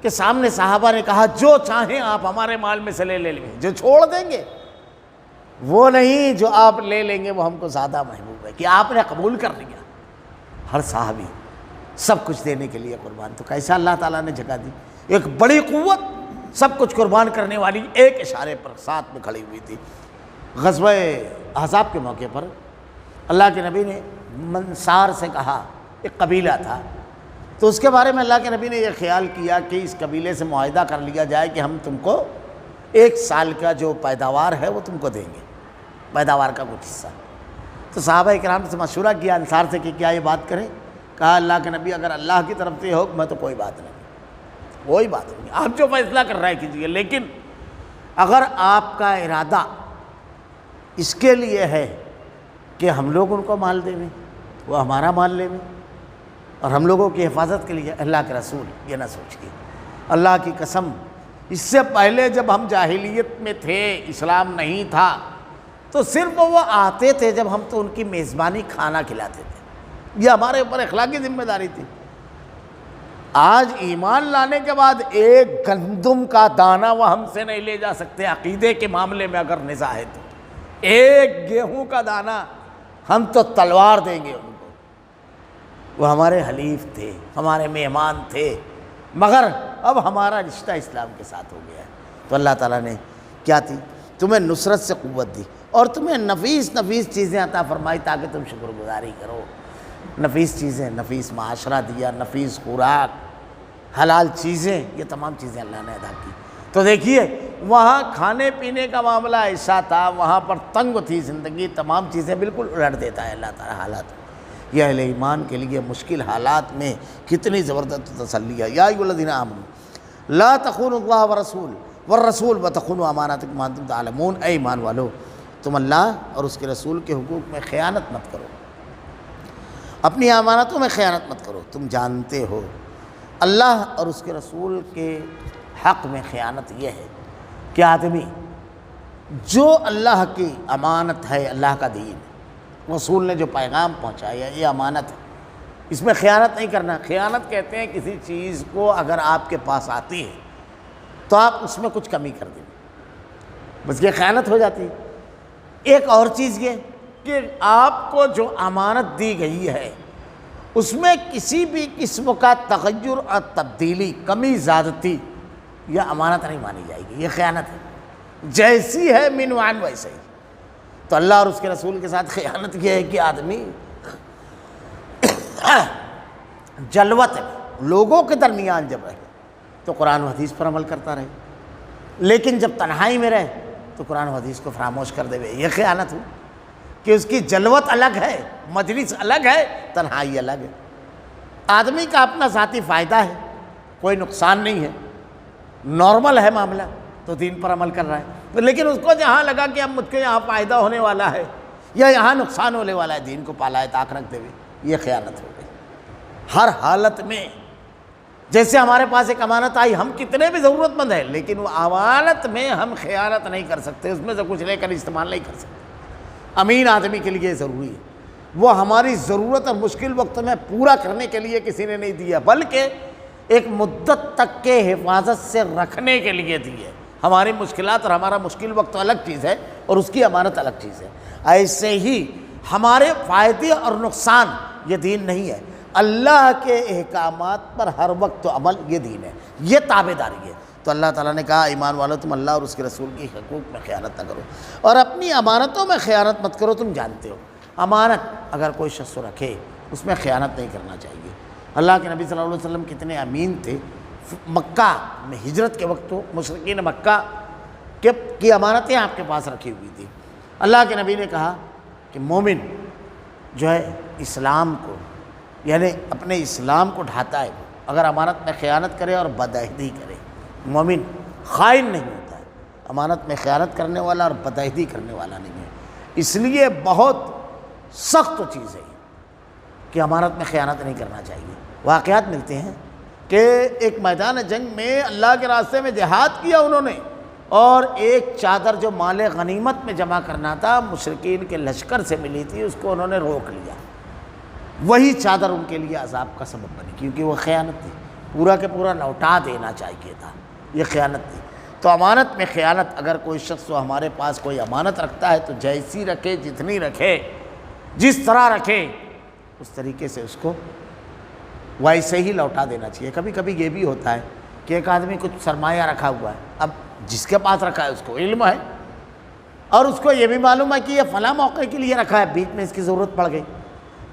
[SPEAKER 1] کے سامنے صحابہ نے کہا جو چاہیں آپ ہمارے مال میں سے لے لیں، جو چھوڑ دیں گے وہ نہیں، جو آپ لے لیں گے وہ ہم کو زیادہ محبوب ہے۔ کہ آپ نے قبول کر لیا، ہر صحابی سب کچھ دینے کے لیے قربان۔ تو کیسا اللہ تعالیٰ نے جگہ دی، ایک بڑی قوت سب کچھ قربان کرنے والی ایک اشارے پر ساتھ میں کھڑی ہوئی تھی۔ غزوہ احزاب کے موقع پر اللہ کے نبی نے منصار سے کہا، ایک قبیلہ تھا، تو اس کے بارے میں اللہ کے نبی نے یہ خیال کیا کہ اس قبیلے سے معاہدہ کر لیا جائے کہ ہم تم کو 1 سال کا جو پیداوار ہے وہ تم کو دیں گے، پیداوار کا کچھ حصہ۔ تو صحابہ کرام سے مشورہ کیا انصار سے کہ کیا یہ بات کریں؟ کہا اللہ کے نبی اگر اللہ کی طرف سے حکم ہے تو کوئی بات نہیں، کوئی بات نہیں، آپ جو فیصلہ کر رہے کیجیے، لیکن اگر آپ کا ارادہ اس کے لیے ہے کہ ہم لوگ ان کو مال دیں، وہ ہمارا مال لیں اور ہم لوگوں کی حفاظت کے لیے، اللہ کے رسول یہ نہ سوچیے، اللہ کی قسم اس سے پہلے جب ہم جاہلیت میں تھے، اسلام نہیں تھا، تو صرف وہ آتے تھے جب ہم تو ان کی میزبانی کھانا کھلاتے تھے، یہ ہمارے اوپر اخلاقی ذمہ داری تھی۔ آج ایمان لانے کے بعد ایک گندم کا دانہ وہ ہم سے نہیں لے جا سکتے، عقیدے کے معاملے میں اگر نزاع ہے تو ایک گیہوں کا دانہ ہم تو تلوار دیں گے ان کو۔ وہ ہمارے حلیف تھے، ہمارے مہمان تھے، مگر اب ہمارا رشتہ اسلام کے ساتھ ہو گیا ہے۔ تو اللہ تعالیٰ نے کیا تھی، تمہیں نصرت سے قوت دی اور تمہیں نفیس چیزیں عطا فرمائی تاکہ تم شکر گزاری کرو۔ نفیس چیزیں، نفیس معاشرہ دیا، نفیس خوراک، حلال چیزیں، یہ تمام چیزیں اللہ نے ادا کی۔ تو دیکھیے وہاں کھانے پینے کا معاملہ ایسا تھا، وہاں پر تنگ تھی زندگی، تمام چیزیں بالکل الٹ دیتا ہے اللہ تعالیٰ حالات۔ یہ اہل ایمان کے لیے مشکل حالات میں کتنی زبردست تسلی ہے۔ یا ایھا الذین آمنوا لا تخونوا اللہ والرسول وتخونوا اماناتکم وانتم تعلمون، اے ایمان والو تم اللہ اور اس کے رسول کے حقوق میں خیانت مت کرو، اپنی امانتوں میں خیانت مت کرو، تم جانتے ہو اللہ اور اس کے رسول کے حق میں خیانت یہ ہے کہ آدمی جو اللہ کی امانت ہے، اللہ کا دین، رسول نے جو پیغام پہنچایا یہ امانت ہے، اس میں خیانت نہیں کرنا۔ خیانت کہتے ہیں کسی چیز کو اگر آپ کے پاس آتی ہے تو آپ اس میں کچھ کمی کر دیں، بس یہ خیانت ہو جاتی ہے۔ ایک اور چیز یہ کہ آپ کو جو امانت دی گئی ہے اس میں کسی بھی قسم کا تغیر اور تبدیلی، کمی زیادتی، یہ امانت نہیں مانی جائے گی، یہ خیانت ہے، جیسی ہے من وعن ویسے ہی۔ تو اللہ اور اس کے رسول کے ساتھ خیانت یہ ہے کہ آدمی جلوت میں لوگوں کے درمیان جب رہے تو قرآن و حدیث پر عمل کرتا رہے، لیکن جب تنہائی میں رہے تو قرآن و حدیث کو فراموش کر دے، یہ خیانت ہو کہ اس کی جلوت الگ ہے، مجلس الگ ہے، تنہائی الگ ہے۔ آدمی کا اپنا ذاتی فائدہ ہے، کوئی نقصان نہیں ہے، نارمل ہے معاملہ، تو دین پر عمل کر رہا ہے، لیکن اس کو جہاں لگا کہ اب مجھ کو یہاں فائدہ ہونے والا ہے یا یہاں نقصان ہونے والا ہے، دین کو پالائے طاق رکھتے ہوئے، یہ خیانت ہو گئی۔ ہر حالت میں جیسے ہمارے پاس ایک امانت آئی، ہم کتنے بھی ضرورت مند ہیں، لیکن وہ امانت میں ہم خیانت نہیں کر سکتے، اس میں سے کچھ لے کر استعمال نہیں کر سکتے۔ امین آدمی کے لیے ضروری ہے، وہ ہماری ضرورت اور مشکل وقت میں پورا کرنے کے لیے کسی نے نہیں دیا، بلکہ ایک مدت تک کے حفاظت سے رکھنے کے لیے دی ہے۔ ہماری مشکلات اور ہمارا مشکل وقت الگ چیز ہے اور اس کی امانت الگ چیز ہے۔ ایسے ہی ہمارے فائدے اور نقصان یہ دین نہیں ہے، اللہ کے احکامات پر ہر وقت عمل یہ دین ہے، یہ تابعداری ہے۔ تو اللہ تعالیٰ نے کہا ایمان والو تم اللہ اور اس کے رسول کی حقوق میں خیانت نہ کرو اور اپنی امانتوں میں خیانت مت کرو۔ تم جانتے ہو امانت اگر کوئی شخص رکھے اس میں خیانت نہیں کرنا چاہیے۔ اللہ کے نبی صلی اللہ علیہ وسلم کتنے امین تھے۔ مکہ میں ہجرت کے وقت تو مشرکین مکہ کی امانتیں آپ کے پاس رکھی ہوئی تھی۔ اللہ کے نبی نے کہا کہ مومن جو ہے اسلام کو یعنی اپنے اسلام کو ڈھاتا ہے، اگر امانت میں خیانت کرے اور بدعہدی کرے، مومن خائن نہیں ہوتا ہے، امانت میں خیانت کرنے والا اور بدعہدی کرنے والا نہیں ہے۔ اس لیے بہت سخت چیز ہے کہ امانت میں خیانت نہیں کرنا چاہیے۔ واقعات ملتے ہیں کہ ایک میدان جنگ میں اللہ کے راستے میں جہاد کیا انہوں نے، اور ایک چادر جو مال غنیمت میں جمع کرنا تھا مشرکین کے لشکر سے ملی تھی، اس کو انہوں نے روک لیا۔ وہی چادر ان کے لیے عذاب کا سبب بنی، کیونکہ وہ خیانت تھی، پورا کے پورا لوٹا دینا چاہیے تھا، یہ خیانت تھی۔ تو امانت میں خیانت، اگر کوئی شخص ہمارے پاس کوئی امانت رکھتا ہے تو جیسی رکھے، جتنی رکھے، جس طرح رکھے، اس طریقے سے اس کو ویسے ہی لوٹا دینا چاہیے۔ کبھی کبھی یہ بھی ہوتا ہے کہ ایک آدمی کچھ سرمایہ رکھا ہوا ہے، اب جس کے پاس رکھا ہے اس کو علم ہے اور اس کو یہ بھی معلوم ہے کہ یہ فلاں موقع کے لیے رکھا ہے، بیچ میں اس کی ضرورت پڑ گئی،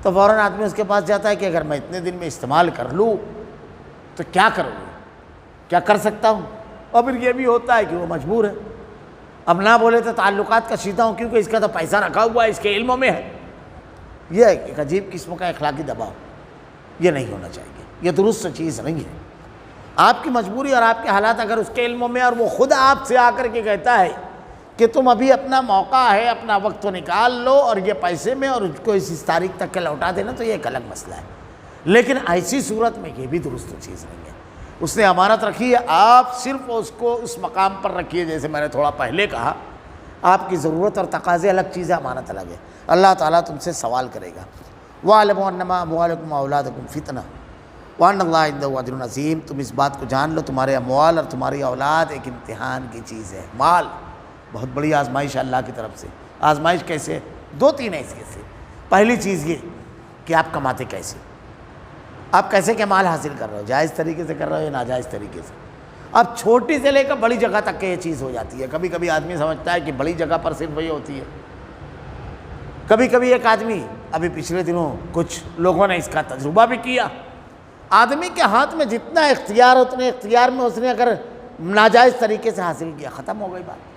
[SPEAKER 1] تو فوراً آدمی اس کے پاس جاتا ہے کہ اگر میں اتنے دن میں استعمال کر لوں تو کیا کروں گا، کیا کر سکتا ہوں، اور پھر یہ بھی ہوتا ہے کہ وہ مجبور ہے۔ اب نہ بولے تو تعلقات کشیدہ ہوں، کیونکہ اس کا تو پیسہ رکھا ہوا ہے، اس کے علموں میں ہے۔ یہ ایک عجیب قسم کا اخلاقی دباؤ، یہ نہیں ہونا چاہیے، یہ درست چیز نہیں ہے۔ آپ کی مجبوری اور آپ کے حالات اگر اس کے علموں میں، اور وہ خود آپ سے آ کر کے کہتا ہے کہ تم ابھی اپنا موقع ہے، اپنا وقت تو نکال لو اور یہ پیسے میں اور اس کو اس تاریخ تک کے لوٹا دینا، تو یہ ایک الگ مسئلہ ہے، لیکن ایسی صورت میں یہ بھی درست چیز نہیں ہے۔ اس نے امانت رکھی ہے، آپ صرف اس کو اس مقام پر رکھیے، جیسے میں نے تھوڑا پہلے کہا، آپ کی ضرورت اور تقاضے الگ چیز ہے، امانت الگ ہے۔ اللہ تعالیٰ تم سے سوال کرے گا۔ وَاعْلَمُوا أَنَّمَا أَمْوَالُكُمْ وَأَوْلَادُكُمْ فِتْنَةٌ وَأَنَّ اللَّهَ عِندَهُ أَجْرٌ عَظِيمٌ۔ تم اس بات کو جان لو، تمہارے اموال اور تمہاری اولاد ایک امتحان کی چیز ہے۔ مال بہت بڑی آزمائش ہے اللہ کی طرف سے۔ آزمائش کیسے ہے؟ دو تین حیثیت سے۔ پہلی چیز یہ کہ آپ کماتے کیسے، آپ کیسے کے مال حاصل کر رہے ہو، جائز طریقے سے کر رہے ہو یا ناجائز طریقے سے۔ اب چھوٹی سے لے کر بڑی جگہ تک کے یہ چیز ہو جاتی ہے۔ کبھی کبھی آدمی سمجھتا ہے کہ بڑی جگہ پر صرف وہی ہوتی ہے۔ کبھی کبھی ایک آدمی، ابھی پچھلے دنوں کچھ لوگوں نے اس کا تجربہ بھی کیا، آدمی کے ہاتھ میں جتنا اختیار، اتنے اختیار میں اس نے اگر ناجائز طریقے سے حاصل کیا، ختم ہو گئی بات۔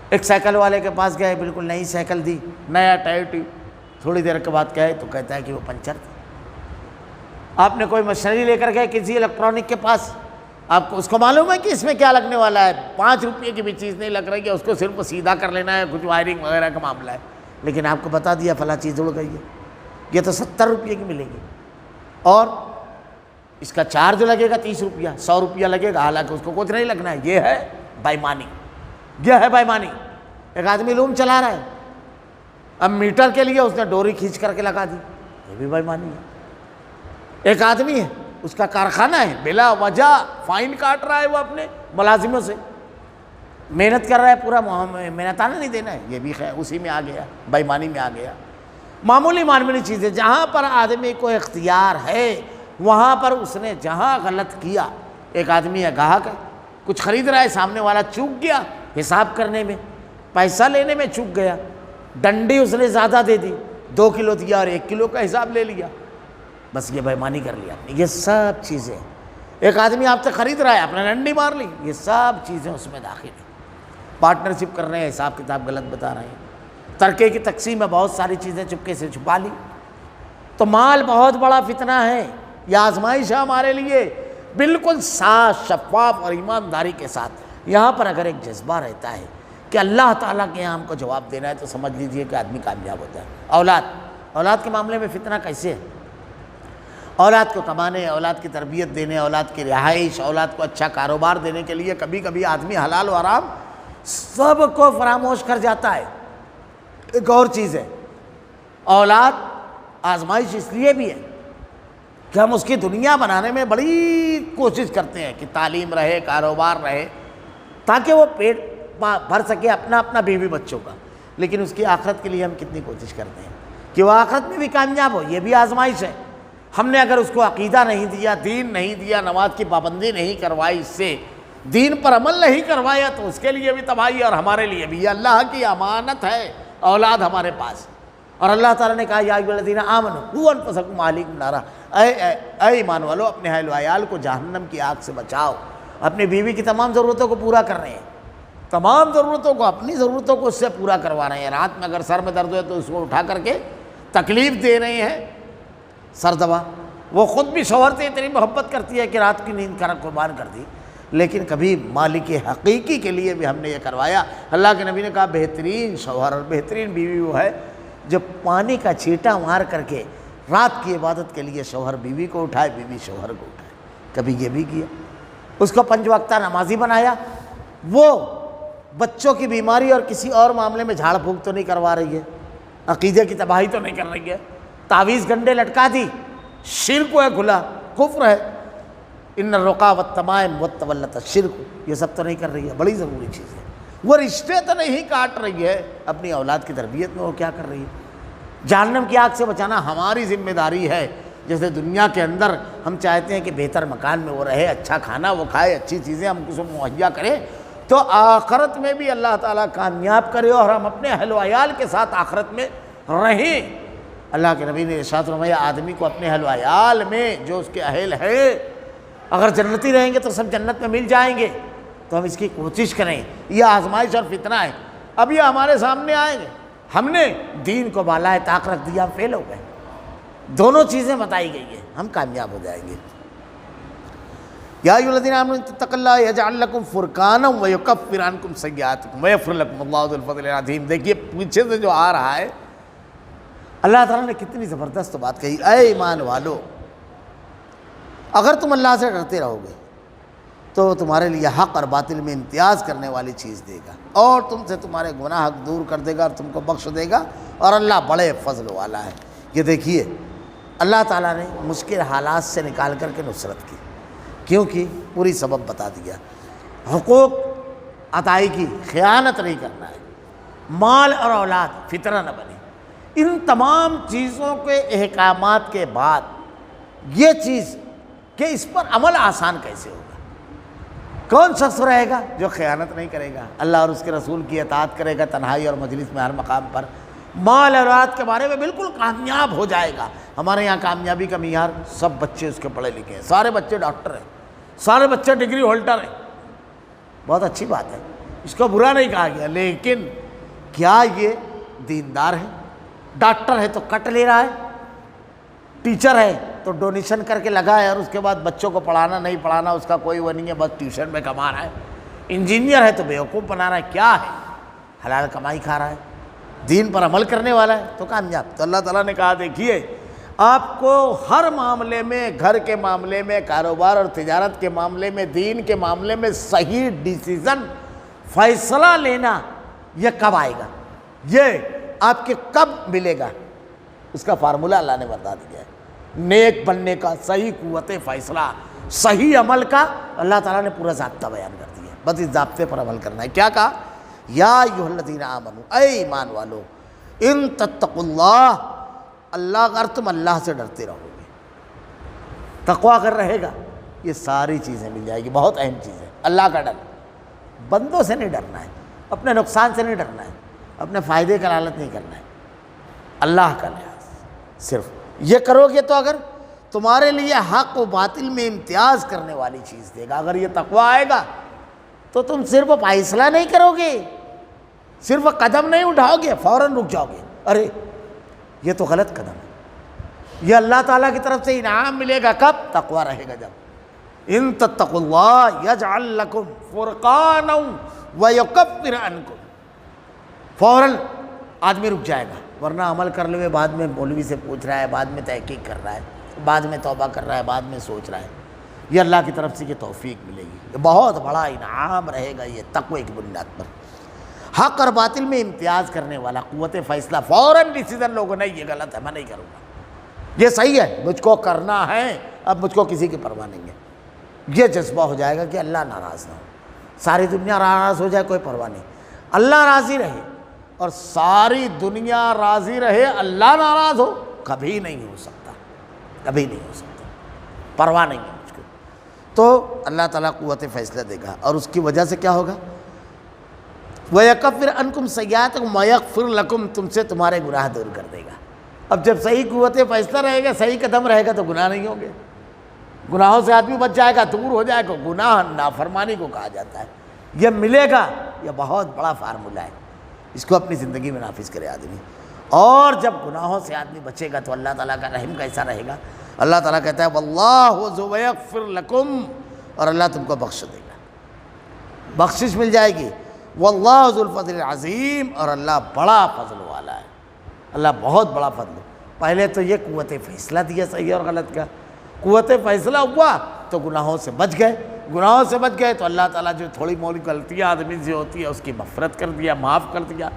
[SPEAKER 1] ایک سائیکل والے کے پاس گئے، بالکل نئی سائیکل دی، نیا ٹائر ٹیوب، تھوڑی دیر کے بعد کہے تو کہتا ہے کہ وہ پنچر تھا۔ آپ نے کوئی مشینری لے کر گئے کسی الیکٹرانک کے پاس، آپ کو اس کو معلوم ہے کہ اس میں کیا لگنے والا ہے، 5 روپے کی بھی چیز نہیں لگ رہی ہے، اس کو صرف سیدھا کر لینا ہے، کچھ وائرنگ وغیرہ کا معاملہ ہے، لیکن آپ کو بتا دیا فلاں چیز اڑ گئی ہے، یہ تو 70 روپے کی ملے گی، اور اس کا چارج لگے گا 30 روپیہ، 100 روپیہ لگے گا، حالانکہ اس کو کچھ نہیں لگنا ہے۔ یہ ہے بےایمانی، یہ ہے بےایمانی۔ ایک آدمی لوم چلا رہا ہے، اب میٹر کے لیے اس نے ڈوری کھینچ کر کے لگا دی، یہ بھی بےایمانی ہے۔ ایک آدمی ہے، اس کا کارخانہ ہے، بلا وجہ فائن کاٹ رہا ہے وہ اپنے ملازموں سے، محنت کر رہا ہے، پورا محنتانہ نہیں دینا ہے، یہ بھی خیر اسی میں آ گیا، بےایمانی میں آ گیا۔ معمولی چیزیں، جہاں پر آدمی کو اختیار ہے وہاں پر اس نے جہاں غلط کیا۔ ایک آدمی ہے، گاہک ہے، کچھ خرید رہا ہے، سامنے والا چوک گیا حساب کرنے میں، پیسہ لینے میں چوک گیا، ڈنڈی اس نے زیادہ دے دی، 2 کلو دیا اور 1 کلو کا حساب لے لیا، بس یہ بےایمانی کر لیا۔ یہ سب چیزیں ایک آدمی آپ سے خرید رہا ہے، آپ نے ڈنڈی مار لی، یہ سب چیزیں اس میں داخل ہیں۔ پارٹنرشپ کر رہے ہیں، حساب کتاب غلط بتا رہے ہیں، ترکے کی تقسیم میں بہت ساری چیزیں چپکے سے چھپا لی۔ تو مال بہت بڑا فتنہ ہے، یہ آزمائش ہے ہمارے لیے، بالکل صاف شفاف اور ایمانداری کے ساتھ۔ یہاں پر اگر ایک جذبہ رہتا ہے کہ اللہ تعالیٰ کے یہاں ہم کو جواب دینا ہے، تو سمجھ لیجئے کہ آدمی کامیاب ہوتا ہے۔ اولاد کے معاملے میں فتنہ کیسے ہے؟ اولاد کو کمانے، اولاد کی تربیت دینے، اولاد کی رہائش، اولاد کو اچھا کاروبار دینے کے لیے کبھی کبھی آدمی حلال و حرام سب کو فراموش کر جاتا ہے۔ ایک اور چیز ہے، اولاد آزمائش اس لیے بھی ہے کہ ہم اس کی دنیا بنانے میں بڑی کوشش کرتے ہیں کہ تعلیم رہے، کاروبار رہے، تاکہ وہ پیٹ بھر سکے اپنا بیوی بچوں کا، لیکن اس کی آخرت کے لیے ہم کتنی کوشش کرتے ہیں کہ وہ آخرت میں بھی کامیاب ہو۔ یہ بھی آزمائش ہے۔ ہم نے اگر اس کو عقیدہ نہیں دیا، دین نہیں دیا، نماز کی پابندی نہیں کروائی، اس سے دین پر عمل نہیں کروایا، تو اس کے لیے بھی تباہی اور ہمارے لیے بھی۔ یہ اللہ کی امانت ہے اولاد ہمارے پاس، اور اللہ تعالیٰ نے کہا یا ایھا الذین آمنوا قوا انفسکم وأہلیکم نارا، اے ایمان والو اپنے اہل و عیال کو جہنم کی آگ سے بچاؤ۔ اپنی بیوی کی تمام ضرورتوں کو پورا کر رہے ہیں، تمام ضرورتوں کو، اپنی ضرورتوں کو اس سے پورا کروا رہے ہیں۔ رات میں اگر سر میں درد ہے تو اس کو اٹھا کر کے تکلیف دے رہے ہیں، سر دبا۔ وہ خود بھی شوہر سے اتنی محبت کرتی ہے کہ رات کی نیند قربان کر دی، لیکن کبھی مالک حقیقی کے لیے بھی ہم نے یہ کروایا۔ اللہ کے نبی نے کہا بہترین شوہر اور بہترین بیوی وہ ہے جو پانی کا چھینٹا مار کر کے رات کی عبادت کے لیے شوہر بیوی کو اٹھائے، بیوی شوہر کو اٹھائے۔ کبھی یہ بھی کیا، اس کو 5 وقتہ نمازی بنایا۔ وہ بچوں کی بیماری اور کسی اور معاملے میں جھاڑ پھونک تو نہیں کروا رہی ہے، عقیدے کی تباہی تو نہیں کر رہی ہے، تعویذ گنڈے لٹکا دی، شرک ہے، کھلا کفر ہے، ان الرقا والتمائم والتولت الشرک، یہ سب تو نہیں کر رہی ہے۔ بڑی ضروری چیز ہے۔ وہ رشتے تو نہیں کاٹ رہی ہے، اپنی اولاد کی تربیت میں وہ کیا کر رہی ہے؟ جہنم کی آگ سے بچانا ہماری ذمہ داری ہے۔ جیسے دنیا کے اندر ہم چاہتے ہیں کہ بہتر مکان میں وہ رہے، اچھا کھانا وہ کھائے، اچھی چیزیں ہم اس کو مہیا کریں، تو آخرت میں بھی اللہ تعالیٰ کامیاب کرے اور ہم اپنے اہل و عیال کے ساتھ آخرت میں رہیں۔ اللہ کے نبی نے ارشاد فرمایا آدمی کو اپنے اہل و عیال میں جو اس کے اہل ہیں، اگر جنتی رہیں گے تو سب جنت میں مل جائیں گے، تو ہم اس کی کوشش کریں۔ یہ آزمائش اور فتنہ ہے، اب یہ ہمارے سامنے آئیں گے۔ ہم نے دین کو بالائے طاق رکھ دیا، ہم فیل ہو گئے۔ دونوں چیزیں بتائی گئی ہیں، ہم کامیاب ہو جائیں گے۔ یا ایھا الذین آمنوا اتقوا اللہ یجعل لکم فرقانا ویکفر عنکم سیئاتکم ویغفر لکم اللہ ذو الفضل العظیم۔ دیکھیے پیچھے سے جو آ رہا ہے، اللہ تعالیٰ نے کتنی زبردست بات کہی۔ اے ایمان والو، اگر تم اللہ سے ڈرتے رہو گے تو تمہارے لیے حق اور باطل میں امتیاز کرنے والی چیز دے گا، اور تم سے تمہارے گناہ دور کر دے گا اور تم کو بخش دے گا، اور اللہ بڑے فضل والا ہے۔ یہ دیکھیے اللہ تعالیٰ نے مشکل حالات سے نکال کر کے نصرت کی، کیونکہ پوری سبب بتا دیا۔ حقوق عطائی کی، خیانت نہیں کرنا ہے، مال اور اولاد فتنہ نہ بنے۔ ان تمام چیزوں کے احکامات کے بعد یہ چیز کہ اس پر عمل آسان کیسے ہوگا؟ کون شخص رہے گا جو خیانت نہیں کرے گا، اللہ اور اس کے رسول کی اطاعت کرے گا تنہائی اور مجلس میں، ہر مقام پر مال اور اولاد کے بارے میں بالکل کامیاب ہو جائے گا۔ ہمارے یہاں کامیابی کا معیار، سب بچے اس کے پڑھے لکھے ہیں، سارے بچے ڈاکٹر ہیں، سارے بچے ڈگری ہولڈر ہیں، بہت اچھی بات ہے، اس کو برا نہیں کہا گیا، لیکن کیا یہ دیندار ہے؟ ڈاکٹر ہے تو کٹ لے رہا ہے، ٹیچر ہے تو ڈونیشن کر کے لگا ہے، اور اس کے بعد بچوں کو پڑھانا نہیں پڑھانا اس کا کوئی وہ نہیں ہے، بس ٹیوشن میں کما رہا ہے۔ انجینئر ہے تو بیوقوف بنا رہا ہے، کیا ہے؟ حلال کمائی کھا رہا ہے، دین پر عمل کرنے والا ہے تو کامیاب۔ تو اللہ تعالیٰ نے کہا دیکھیے آپ کو ہر معاملے میں، گھر کے معاملے میں، کاروبار اور تجارت کے معاملے میں، دین کے معاملے میں صحیح ڈیسیزن، فیصلہ لینا، یہ کب آئے گا، یہ آپ کے کب ملے گا، اس کا فارمولہ اللہ نے بتا دیا ہے۔ نیک بننے کا، صحیح قوت فیصلہ، صحیح عمل کا اللہ تعالیٰ نے پورا ضابطہ بیان کر دیا ہے، بس اس ضابطے پر عمل کرنا ہے۔ کیا کہا؟ یا ایھا الذین آمنوا، اے ایمان والو، ان تتقوا اللہ، اللہ اگر تم اللہ سے ڈرتے رہو گے، تقویٰ اگر رہے گا، یہ ساری چیزیں مل جائے گی۔ بہت اہم چیز ہے اللہ کا ڈر، بندوں سے نہیں ڈرنا ہے، اپنے نقصان سے نہیں ڈرنا ہے، اپنے فائدے کا لالچ نہیں کرنا ہے، اللہ کا لحاظ صرف یہ کرو گے تو اگر تمہارے لیے حق و باطل میں امتیاز کرنے والی چیز دے گا۔ اگر یہ تقویٰ آئے گا تو تم صرف فیصلہ نہیں کرو گے، صرف قدم نہیں اٹھاؤ گے، فوراً رک جاؤ گے، ارے یہ تو غلط قدم ہے، یہ اللہ تعالیٰ کی طرف سے انعام ملے گا کب؟ تقویٰ رہے گا جب۔ ان تتقوا اللہ یجعل لکم فرقانا ویکفر عنکم، فوراً آدمی رک جائے گا، ورنہ عمل کر لے بعد میں مولوی سے پوچھ رہا ہے، بعد میں تحقیق کر رہا ہے، بعد میں توبہ کر رہا ہے، بعد میں سوچ رہا ہے۔ یہ اللہ کی طرف سے یہ توفیق ملے گی، یہ بہت بڑا انعام رہے گا یہ تقوی کی بنیاد پر۔ حق اور باطل میں امتیاز کرنے والا قوت فیصلہ، فوراً ڈیسیزن لوگوں نے یہ غلط ہے میں نہیں کروں گا، یہ صحیح ہے مجھ کو کرنا ہے، اب مجھ کو کسی کی پرواہ نہیں ہے۔ یہ جذبہ ہو جائے گا کہ اللہ ناراض نہ ہو، ساری دنیا ناراض ہو جائے کوئی پرواہ نہیں، اللہ راضی رہے، اور ساری دنیا راضی رہے اللہ ناراض ہو، کبھی نہیں ہو سکتا، کبھی نہیں ہو سکتا، پرواہ نہیں ہے مجھ کو۔ تو اللہ تعالیٰ قوت فیصلہ دے گا، اور اس کی وجہ سے کیا ہوگا؟ وَيَكَفِّرْ عَنْكُمْ سَيِّئَاتِكُمْ وَيَغْفِرْ لَكُمْ، تم سے تمہارے گناہ دور کر دے گا۔ اب جب صحیح قوت فیصلہ رہے گا، صحیح قدم رہے گا تو گناہ نہیں ہوں گے، گناہوں سے آدمی بچ جائے گا، دور ہو جائے گا۔ گناہ نافرمانی کو کہا جاتا ہے، یہ ملے گا، یہ بہت بڑا فارمولہ ہے، اس کو اپنی زندگی میں نافذ کرے آدمی۔ اور جب گناہوں سے آدمی بچے گا تو اللہ تعالیٰ کا رحم کیسا رہے گا؟ اللہ تعالیٰ کہتا ہے وَاللَّهُ ذُو يَغْفِرْ لَكُمْ، اور اللہ تم کو بخش دے گا، بخشش مل جائے گی۔ وَاللَّهُ ذُو الْفَضْلِ الْعَظِيمِ، اور اللہ بڑا فضل والا ہے، اللہ بہت بڑا فضل۔ پہلے تو یہ قوت فیصلہ دیا صحیح اور غلط کا، قوت فیصلہ ہوا تو گناہوں سے بچ گئے، گناہوں سے بچ گئے تو اللہ تعالیٰ جو تھوڑی مولی غلطیاں آدمی سے ہوتی ہے اس کی مغفرت کر دیا، معاف کر دیا،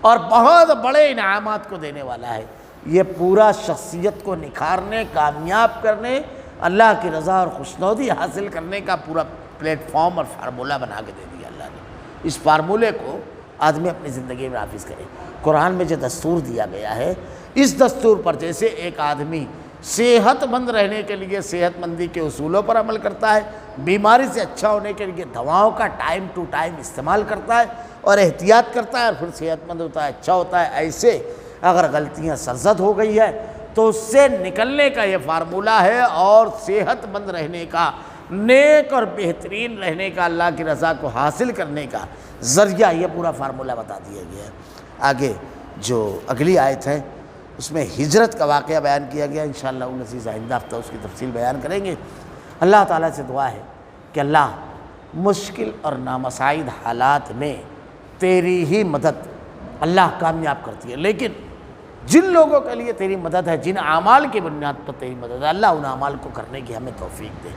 [SPEAKER 1] اور بہت بڑے انعامات کو دینے والا ہے۔ یہ پورا شخصیت کو نکھارنے، کامیاب کرنے، اللہ کی رضا اور خوشنودی حاصل کرنے کا پورا پلیٹ فارم اور فارمولہ بنا کے دے دیا اللہ نے۔ اس فارمولے کو آدمی اپنی زندگی میں نافذ کرے۔ قرآن میں جو دستور دیا گیا ہے، اس دستور پر جیسے ایک آدمی صحت مند رہنے کے لیے صحت مندی کے اصولوں پر عمل کرتا ہے، بیماری سے اچھا ہونے کے لیے دواؤں کا ٹائم ٹو ٹائم استعمال کرتا ہے اور احتیاط کرتا ہے اور پھر صحت مند ہوتا ہے، اچھا ہوتا ہے، ایسے اگر غلطیاں سرزد ہو گئی ہے تو اس سے نکلنے کا یہ فارمولہ ہے، اور صحت مند رہنے کا، نیک اور بہترین رہنے کا، اللہ کی رضا کو حاصل کرنے کا ذریعہ، یہ پورا فارمولہ بتا دیا گیا ہے۔ آگے جو اگلی آیت ہے اس میں ہجرت کا واقعہ بیان کیا گیا، انشاءاللہ العزیز آئندہ ہفتہ اس کی تفصیل بیان کریں گے۔ اللہ تعالیٰ سے دعا ہے کہ اللہ مشکل اور نامساعد حالات میں تیری ہی مدد اللہ کامیاب کرتی ہے، لیکن جن لوگوں کے لیے تیری مدد ہے، جن اعمال کی بنیاد پر تیری مدد ہے، اللہ ان اعمال کو کرنے کی ہمیں توفیق دے۔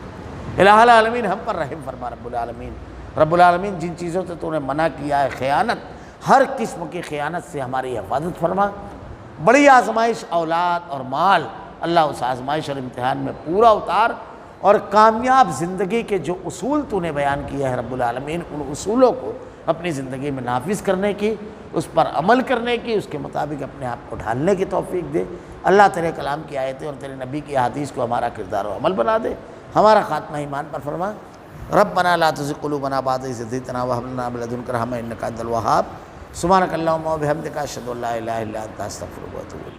[SPEAKER 1] الہ العالمین ہم پر رحم فرما رب العالمین۔ رب العالمین جن چیزوں سے تو نے منع کیا ہے، خیانت، ہر قسم کی خیانت سے ہماری حفاظت فرما۔ بڑی آزمائش اولاد اور مال، اللہ اس آزمائش اور امتحان میں پورا اتار، اور کامیاب زندگی کے جو اصول تو نے بیان کیا ہے رب العالمین، ان اصولوں کو اپنی زندگی میں نافذ کرنے کی، اس پر عمل کرنے کی، اس کے مطابق اپنے آپ کو ڈھالنے کی توفیق دے۔ اللہ تیرے کلام کی آیتیں اور تیرے نبی کی احادیث کو ہمارا کردار و عمل بنا دے، ہمارا خاتمہ ایمان پر فرما۔ ربنا لا تزغ قلوبنا بعد إذ هديتنا وهب لنا من لدنك رحمة إنك أنت الوهاب۔ سبحانك اللهم وبحمدك أشهد أن لا إله إلا أنت أستغفرك وأتوب إليك۔